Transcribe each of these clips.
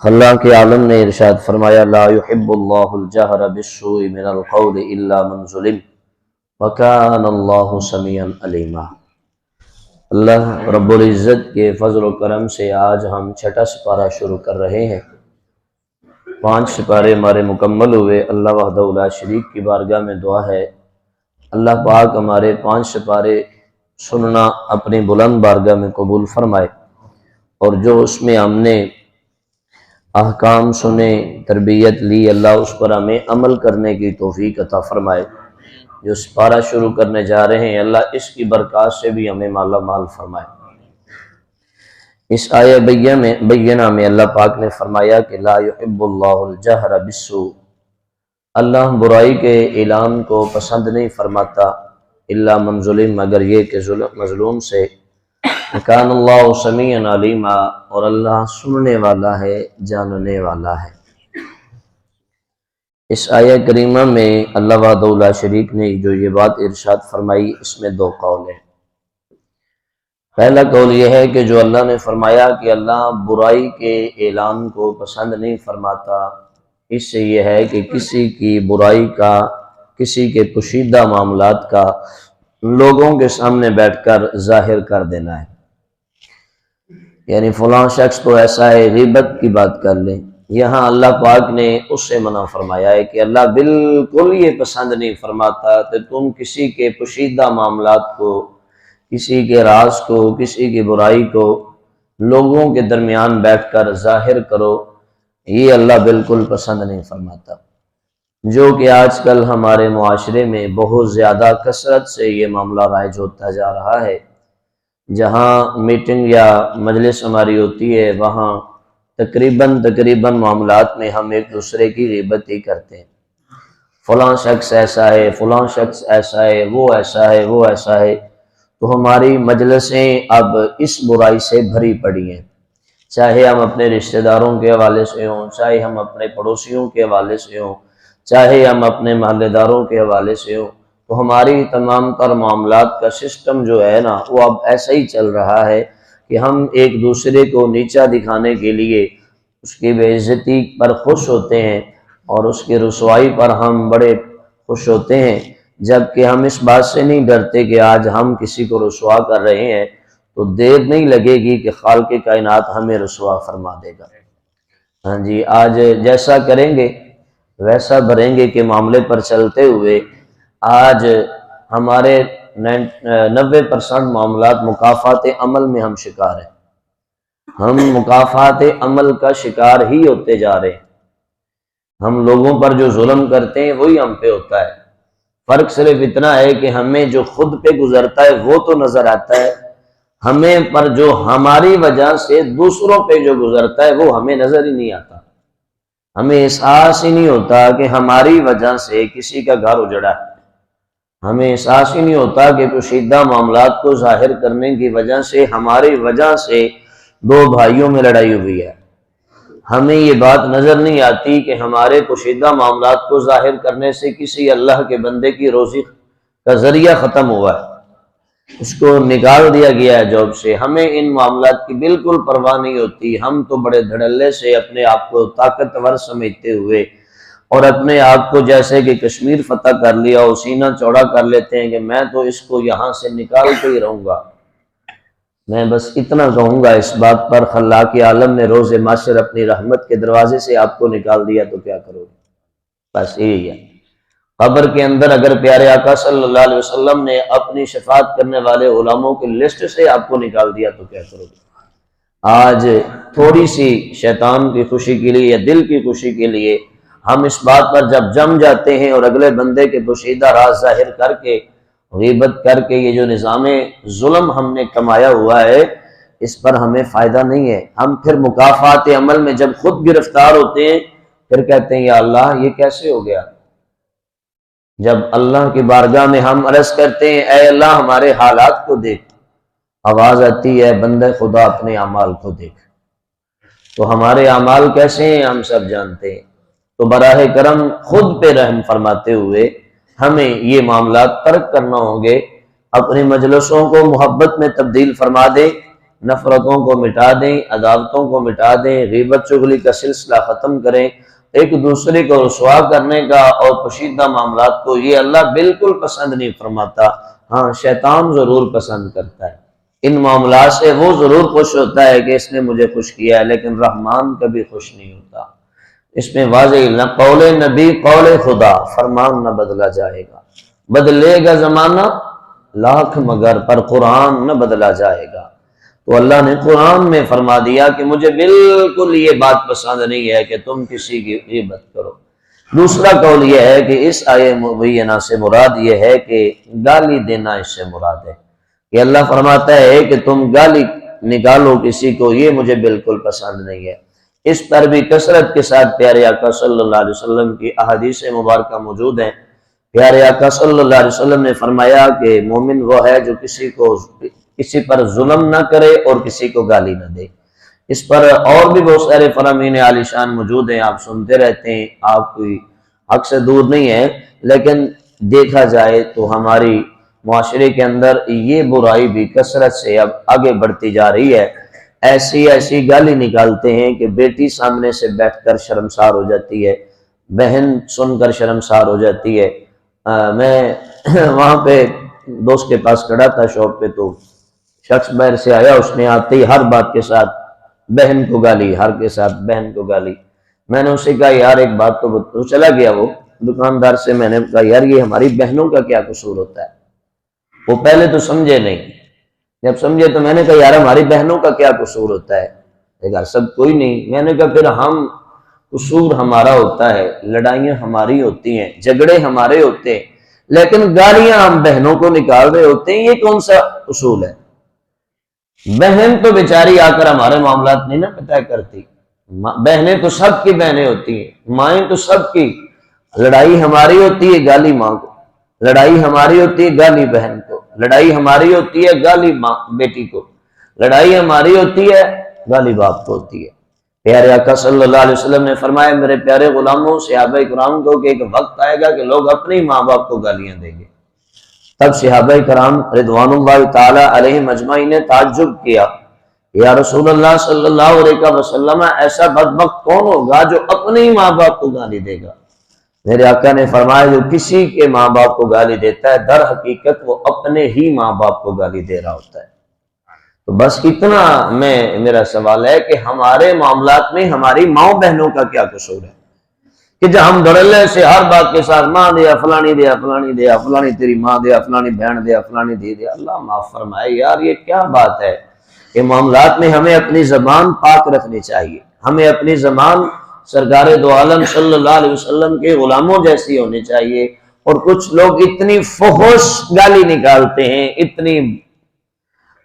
اللہ کے عالم نے ارشاد فرمایا لا يحب اللہ الجہر بالسوء من القول الا من ظلم وکان اللہ سمیعا علیما۔ اللہ رب العزت کے فضل و کرم سے آج ہم چھٹا سپارہ شروع کر رہے ہیں۔ 5 سپارے ہمارے مکمل ہوئے۔ اللہ وحدہ لا شریک کی بارگاہ میں دعا ہے اللہ پاک ہمارے 5 سپارے سننا اپنی بلند بارگاہ میں قبول فرمائے، اور جو اس میں ہم نے احکام سنے، تربیت لی، اللہ اس پر ہمیں عمل کرنے کی توفیق عطا فرمائے۔ جو سپارہ شروع کرنے جا رہے ہیں اللہ اس کی برکات سے بھی ہمیں مالا مال فرمائے۔ اس آیہ بینہ میں اللہ پاک نے فرمایا کہ لا يحب اللہ الجہر بالسوء، اللہ برائی کے اعلان کو پسند نہیں فرماتا الا من ظلم، مگر یہ کہ مظلوم سے، کان اللہ سمیعا علیما، اور اللہ سننے والا ہے، جاننے والا ہے۔ اس آیہ کریمہ میں اللہ وحدہ لا شریک نے جو یہ بات ارشاد فرمائی، اس میں 2 قول ہیں۔ پہلا قول یہ ہے کہ جو اللہ نے فرمایا کہ اللہ برائی کے اعلان کو پسند نہیں فرماتا، اس سے یہ ہے کہ کسی کی برائی کا، کسی کے پوشیدہ معاملات کا لوگوں کے سامنے بیٹھ کر ظاہر کر دینا ہے۔ یعنی فلاں شخص تو ایسا ہے، غیبت کی بات کر لیں۔ یہاں اللہ پاک نے اس سے منع فرمایا ہے کہ اللہ بالکل یہ پسند نہیں فرماتا کہ تم کسی کے پوشیدہ معاملات کو، کسی کے راز کو، کسی کی برائی کو لوگوں کے درمیان بیٹھ کر ظاہر کرو، یہ اللہ بالکل پسند نہیں فرماتا۔ جو کہ آج کل ہمارے معاشرے میں بہت زیادہ کثرت سے یہ معاملہ رائج ہوتا جا رہا ہے۔ جہاں میٹنگ یا مجلس ہماری ہوتی ہے وہاں تقریباً معاملات میں ہم ایک دوسرے کی غیبت ہی کرتے ہیں۔ فلاں شخص ایسا ہے، فلاں شخص ایسا ہے، وہ ایسا ہے، وہ ایسا ہے۔ تو ہماری مجلسیں اب اس برائی سے بھری پڑی ہیں، چاہے ہم اپنے رشتہ داروں کے حوالے سے ہوں، چاہے ہم اپنے پڑوسیوں کے حوالے سے ہوں، چاہے ہم اپنے محلے داروں کے حوالے سے ہوں۔ تو ہماری تمام تر معاملات کا سسٹم جو ہے نا، وہ اب ایسا ہی چل رہا ہے کہ ہم ایک دوسرے کو نیچا دکھانے کے لیے اس کی بے عزتی پر خوش ہوتے ہیں، اور اس کی رسوائی پر ہم بڑے خوش ہوتے ہیں، جبکہ ہم اس بات سے نہیں ڈرتے کہ آج ہم کسی کو رسوا کر رہے ہیں تو دیر نہیں لگے گی کہ خالق کائنات ہمیں رسوا فرما دے گا۔ ہاں جی، آج جیسا کریں گے ویسا بھریں گے کے معاملے پر چلتے ہوئے آج ہمارے 90% معاملات مکافات عمل میں ہم شکار ہیں۔ ہم مکافات عمل کا شکار ہی ہوتے جا رہے ہیں۔ ہم لوگوں پر جو ظلم کرتے ہیں وہی ہم پہ ہوتا ہے۔ فرق صرف اتنا ہے کہ ہمیں جو خود پہ گزرتا ہے وہ تو نظر آتا ہے، ہمیں پر جو ہماری وجہ سے دوسروں پہ جو گزرتا ہے وہ ہمیں نظر ہی نہیں آتا۔ ہمیں احساس ہی نہیں ہوتا کہ ہماری وجہ سے کسی کا گھر اجڑا ہے۔ ہمیں احساس ہی نہیں ہوتا کہ پوشیدہ معاملات کو ظاہر کرنے کی وجہ سے ہماری وجہ سے 2 بھائیوں میں لڑائی ہوئی ہے۔ ہمیں یہ بات نظر نہیں آتی کہ ہمارے پوشیدہ معاملات کو ظاہر کرنے سے کسی اللہ کے بندے کی روزی کا ذریعہ ختم ہوا ہے، اس کو نکال دیا گیا ہے جاب سے۔ ہمیں ان معاملات کی بالکل پرواہ نہیں ہوتی۔ ہم تو بڑے دھڑلے سے اپنے آپ کو طاقتور سمجھتے ہوئے اور اپنے آپ کو جیسے کہ کشمیر فتح کر لیا اور سینہ چوڑا کر لیتے ہیں کہ میں تو اس کو یہاں سے نکال کے ہی رہوں گا۔ میں بس اتنا کہوں گا اس بات پر، خلاق عالم نے روز معاشر اپنی رحمت کے دروازے سے آپ کو نکال دیا تو کیا کرو گے؟ بس یہی ہے۔ قبر کے اندر اگر پیارے آقا صلی اللہ علیہ وسلم نے اپنی شفاعت کرنے والے علماء کی لسٹ سے آپ کو نکال دیا تو کیا کرو گے؟ آج تھوڑی سی شیطان کی خوشی کے لیے یا دل کی خوشی کے لیے ہم اس بات پر جب جم جاتے ہیں اور اگلے بندے کے پوشیدہ راز ظاہر کر کے، غیبت کر کے، یہ جو نظام ظلم ہم نے کمایا ہوا ہے اس پر ہمیں فائدہ نہیں ہے۔ ہم پھر مکافات عمل میں جب خود گرفتار ہوتے ہیں پھر کہتے ہیں یا اللہ یہ کیسے ہو گیا۔ جب اللہ کی بارگاہ میں ہم عرض کرتے ہیں اے اللہ ہمارے حالات کو دیکھ، آواز آتی ہے بندے خدا اپنے اعمال کو دیکھ۔ تو ہمارے اعمال کیسے ہیں ہم سب جانتے ہیں۔ تو براہ کرم خود پہ رحم فرماتے ہوئے ہمیں یہ معاملات ترک کرنا ہوں گے، اپنی مجلسوں کو محبت میں تبدیل فرما دے، نفرتوں کو مٹا دیں، عداوتوں کو مٹا دیں، غیبت چغلی کا سلسلہ ختم کریں، ایک دوسرے کو رسوا کرنے کا اور پوشیدہ معاملات کو یہ اللہ بالکل پسند نہیں فرماتا۔ ہاں شیطان ضرور پسند کرتا ہے، ان معاملات سے وہ ضرور خوش ہوتا ہے کہ اس نے مجھے خوش کیا ہے، لیکن رحمان کبھی خوش نہیں ہوتا۔ اس میں واضح نہ قول نبی قول خدا، فرمان نہ بدلا جائے گا، بدلے گا زمانہ لاکھ مگر پر قرآن نہ بدلا جائے گا۔ تو اللہ نے قرآن میں فرما دیا کہ مجھے بالکل یہ بات پسند نہیں ہے کہ تم کسی کی غیبت کرو۔ دوسرا قول یہ ہے کہ اس آیہ مبینہ سے مراد یہ ہے کہ گالی دینا اس سے مراد ہے، کہ اللہ فرماتا ہے کہ تم گالی نکالو کسی کو، یہ مجھے بالکل پسند نہیں ہے۔ اس پر بھی کثرت کے ساتھ پیارے آقا صلی اللہ علیہ وسلم کی احادیث مبارکہ موجود ہیں۔ پیارے آقا صلی اللہ علیہ وسلم نے فرمایا کہ مومن وہ ہے جو کسی پر ظلم نہ کرے اور کسی کو گالی نہ دے۔ اس پر اور بھی بہت سارے فرامین عالی شان موجود ہیں، آپ سنتے رہتے ہیں، آپ کوئی حق سے دور نہیں ہے، لیکن دیکھا جائے تو ہماری معاشرے کے اندر یہ برائی بھی کثرت سے اب آگے بڑھتی جا رہی ہے۔ ایسی گالی نکالتے ہیں کہ بیٹی سامنے سے بیٹھ کر شرمسار ہو جاتی ہے، بہن سن کر شرمسار ہو جاتی ہے۔ میں وہاں پہ دوست کے پاس کھڑا تھا شاپ پہ، تو شخص باہر سے آیا، اس نے آتے ہی ہر بات کے ساتھ بہن کو گالی، ہر کے ساتھ بہن کو گالی۔ میں نے اسے کہا یار ایک بات تو چلا گیا وہ دکاندار سے، میں نے کہا یار یہ ہماری بہنوں کا کیا قصور ہوتا ہے؟ وہ پہلے تو سمجھے نہیں، جب سمجھے تو میں نے کہا یار ہماری بہنوں کا کیا قصور ہوتا ہے؟ دیکھا سب کوئی نہیں۔ میں نے کہا پھر ہم قصور ہمارا ہوتا ہے، لڑائیاں ہماری ہوتی ہیں، جھگڑے ہمارے ہوتے ہیں، لیکن گالیاں ہم بہنوں کو نکال رہے ہوتے ہیں، یہ کون سا اصول ہے؟ بہن تو بیچاری آ کر ہمارے معاملات نہیں نا پتہ کرتی، بہنیں تو سب کی بہنیں ہوتی ہیں، مائیں تو سب کی۔ لڑائی ہماری ہوتی ہے گالی ماں کو، لڑائی ہماری ہوتی ہے گالی بہن کو، لڑائی ہماری ہوتی ہے گالی ماں بیٹی کو، لڑائی ہماری ہوتی ہے گالی باپ کو ہوتی ہے۔ پیارے آقا صلی اللہ علیہ وسلم نے فرمایا میرے پیارے غلاموں صحابہ کرام کو کہ ایک وقت آئے گا کہ لوگ اپنے ماں باپ کو گالیاں دیں گے۔ تب صحابہ کرام رضوان اللہ تعالی علیہم اجمعین نے تعجب کیا، یا رسول اللہ صلی اللہ علیہ وسلم ایسا بدبخت کون ہوگا جو اپنے ہی ماں باپ کو گالی دے گا؟ میرے آقا نے فرمایا جو کسی کے ماں باپ کو گالی دیتا ہے در حقیقت وہ اپنے ہی ماں باپ کو گالی دے رہا ہوتا ہے۔ تو بس اتنا میرا سوال ہے کہ ہمارے معاملات میں ہماری ماں بہنوں کا کیا قصور ہے کہ جب ہم دھڑلے سے ہر بات کے ساتھ ماں دیا فلانی دیا فلانی دیا فلانی تیری ماں دیا فلانی بہن دیا فلانی دی دیا۔ اللہ معاف فرمائے یار یہ کیا بات ہے کہ معاملات میں ہمیں اپنی زبان پاک رکھنی چاہیے، ہمیں اپنی زبان سرکار دو عالم صلی اللہ علیہ وسلم کے غلاموں جیسی ہونی چاہیے۔ اور کچھ لوگ اتنی فحش گالی نکالتے ہیں، اتنی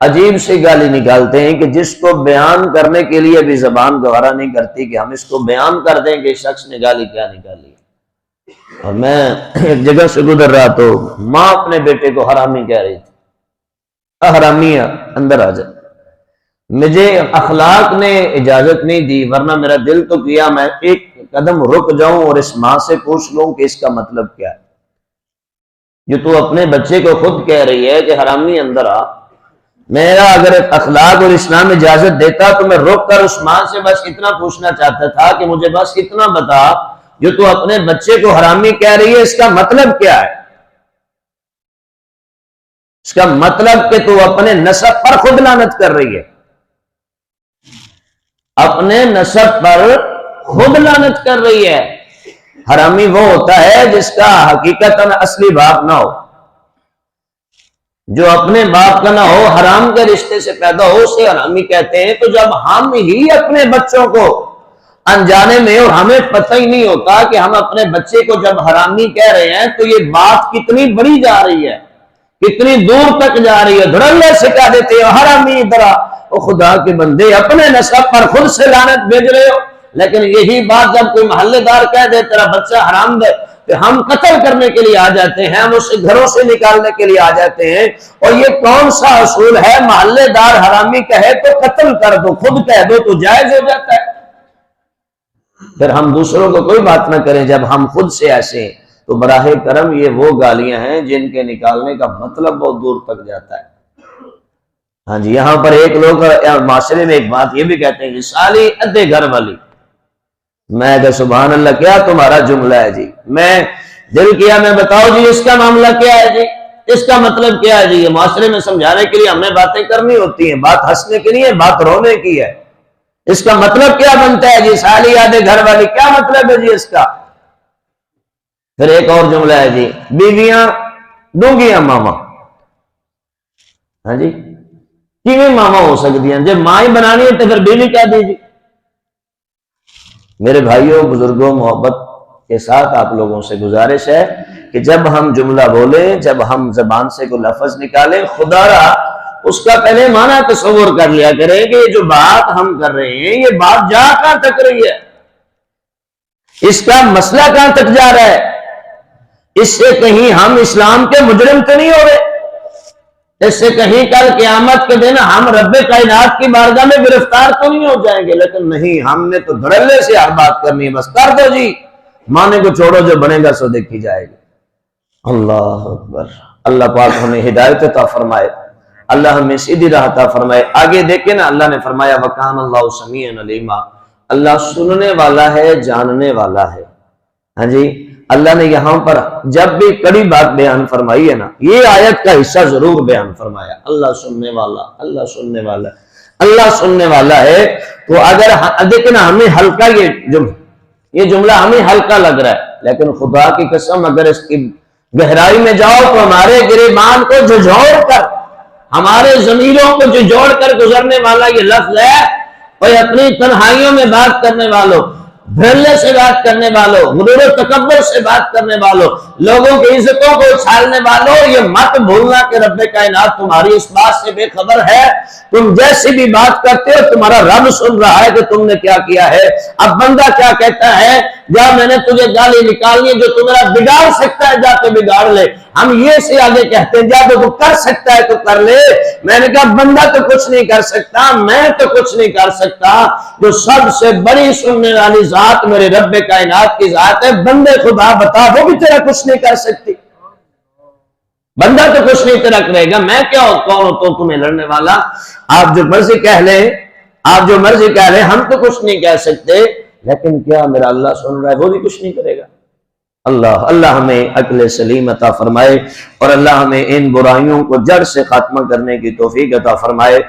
عجیب سی گالی نکالتے ہیں کہ جس کو بیان کرنے کے لیے بھی زبان گوارا نہیں کرتی کہ ہم اس کو بیان کر دیں کہ شخص نے گالی کیا نکالی۔ اور میں ایک جگہ سے گزر رہا تو ماں اپنے بیٹے کو حرامی کہہ رہی تھی، حرامی اندر آ جائے۔ مجھے اخلاق نے اجازت نہیں دی، ورنہ میرا دل تو کیا میں ایک قدم رک جاؤں اور اس ماں سے پوچھ لوں کہ اس کا مطلب کیا ہے۔ جو تو اپنے بچے کو خود کہہ رہی ہے کہ حرامی اندر آ، میرا اگر اخلاق اور اسلام اجازت دیتا تو میں رک کر اس ماں سے بس اتنا پوچھنا چاہتا تھا کہ مجھے بس اتنا بتا، جو تو اپنے بچے کو حرامی کہہ رہی ہے اس کا مطلب کیا ہے؟ اس کا مطلب کہ تو اپنے نسب پر خود لعنت کر رہی ہے، اپنے نسب پر خود لعنت کر رہی ہے۔ حرامی وہ ہوتا ہے جس کا حقیقتاً اصلی باپ نہ ہو، جو اپنے باپ کا نہ ہو، حرام کے رشتے سے پیدا ہو، اسے حرامی کہتے ہیں۔ تو جب ہم ہی اپنے بچوں کو انجانے میں اور ہمیں پتہ ہی نہیں ہوتا کہ ہم اپنے بچے کو جب حرامی کہہ رہے ہیں تو یہ بات کتنی بڑی جا رہی ہے، کتنی دور تک جا رہی ہے۔ دھڑلے سے کہہ دیتے ہو حرامی ادھر آ، او خدا کے بندے اپنے نسب پر خود سے لعنت بھیج رہے ہو۔ لیکن یہی بات جب کوئی محلے دار کہہ دے تیرا بچہ حرام دے، کہ ہم قتل کرنے کے لیے آ جاتے ہیں، ہم اسے گھروں سے نکالنے کے لیے آ جاتے ہیں۔ اور یہ کون سا اصول ہے؟ محلے دار حرامی کہے تو قتل کر دو، خود کہہ دو تو جائز ہو جاتا ہے۔ پھر ہم دوسروں کو کوئی بات نہ کریں جب ہم خود سے ایسے ہیں۔ تو براہ کرم یہ وہ گالیاں ہیں جن کے نکالنے کا مطلب بہت دور تک جاتا ہے۔ ہاں جی، یہاں پر ایک لوگ معاشرے میں ایک بات یہ بھی کہتے ہیں کہ سالی ادھے گھر والی. میں کہ سبحان اللہ، کیا تمہارا جملہ ہے جی. میں دل کیا میں بتاؤ جی اس کا معاملہ کیا ہے جی، اس کا مطلب کیا ہے جی. یہ معاشرے میں سمجھانے کے لیے ہمیں باتیں کرنی ہوتی ہیں، بات ہنسنے کے لیے، بات رونے کی ہے. اس کا مطلب کیا بنتا ہے جی سالی آدھے گھر والی، کیا مطلب ہے جی اس کا. پھر ایک اور جملہ ہے جی بیویاں ڈونگیاں ماما. ہاں جی، کیویں ماما ہو سکتی ہیں؟ جب ماں ہی بنانی ہے تو پھر بیوی کیا دیجیے. میرے بھائیوں بزرگوں، محبت کے ساتھ آپ لوگوں سے گزارش ہے کہ جب ہم جملہ بولیں، جب ہم زبان سے کوئی لفظ نکالیں، خدا را اس کا پہلے معنی تصور کر لیا کریں کہ یہ جو بات ہم کر رہے ہیں یہ بات جا کہاں تک رہی ہے، اس کا مسئلہ کہاں تک جا رہا ہے. اس سے کہیں ہم اسلام کے مجرم تو نہیں ہو رہے، اس سے کہیں کل قیامت کے دن ہم رب کائنات کی بارگاہ میں گرفتار تو نہیں ہو جائیں گے. لیکن نہیں، ہم نے تو دھڑلے سے ہر بات کرنی ہے، بس کر دو جی، مانے کو چھوڑو، جو بنے گا سو دیکھی جائے گی. اللہ اکبر. اللہ پاک ہمیں ہدایت عطا فرمائے، اللہ ہمیں سیدھی راہ عطا فرمائے. آگے دیکھیں نا، اللہ نے فرمایا وَكَانَ اللَّهُ سَمِيعًا عَلِيمًا، اللہ سننے والا ہے، جاننے والا ہے. ہاں جی، اللہ نے یہاں پر جب بھی کڑی بات بیان فرمائی ہے نا، یہ آیت کا حصہ ضرور بیان فرمایا. اللہ سننے والا، اللہ سننے والا، اللہ سننے والا ہے. تو اگر دیکھیں نا، ہمیں ہلکا یہ جملہ ہمیں ہلکا لگ رہا ہے، لیکن خدا کی قسم اگر اس کی گہرائی میں جاؤ تو ہمارے گریبان کو جھنجھوڑ کر، ہمارے ضمیروں کو جھنجھوڑ کر گزرنے والا یہ لفظ ہے. اور اپنی تنہائیوں میں بات کرنے والوں، دھڑلے سے بات کرنے والوں، غرور و تکبر سے بات کرنے والوں، لوگوں کی عزتوں کو اچھالنے والوں، یہ مت بھولنا کہ رب کائنات تمہاری اس بات سے بے خبر ہے. تم جیسی بھی بات کرتے ہو تمہارا رب سن رہا ہے کہ تم نے کیا کیا ہے. اب بندہ کیا کہتا ہے، جا میں نے تجھے گالی نکالنی ہے، جو تم میرا بگاڑ سکتا ہے جا کے بگاڑ لے. ہم یہ سے آگے کہتے ہیں جا تو کر سکتا ہے تو کر لے. میں نے کہا بندہ تو کچھ نہیں کر سکتا، میں تو کچھ نہیں کر سکتا، جو سب سے بڑی سننے والی ذات میرے رب کائنات کی ذات ہے. بندے خدا بتا، وہ بھی تیرا کچھ نہیں کر سکتی. بندہ تو کچھ نہیں تیرا کرے گا، میں کیا کون ہوں تو تمہیں لڑنے والا. آپ جو مرضی کہہ لیں، آپ جو مرضی کہہ لیں، ہم تو کچھ نہیں کہہ سکتے، لیکن کیا میرا اللہ سن رہا ہے، وہ بھی کچھ نہیں کرے گا. اللہ ہمیں عقل سلیم عطا فرمائے، اور اللہ ہمیں ان برائیوں کو جڑ سے خاتمہ کرنے کی توفیق عطا فرمائے.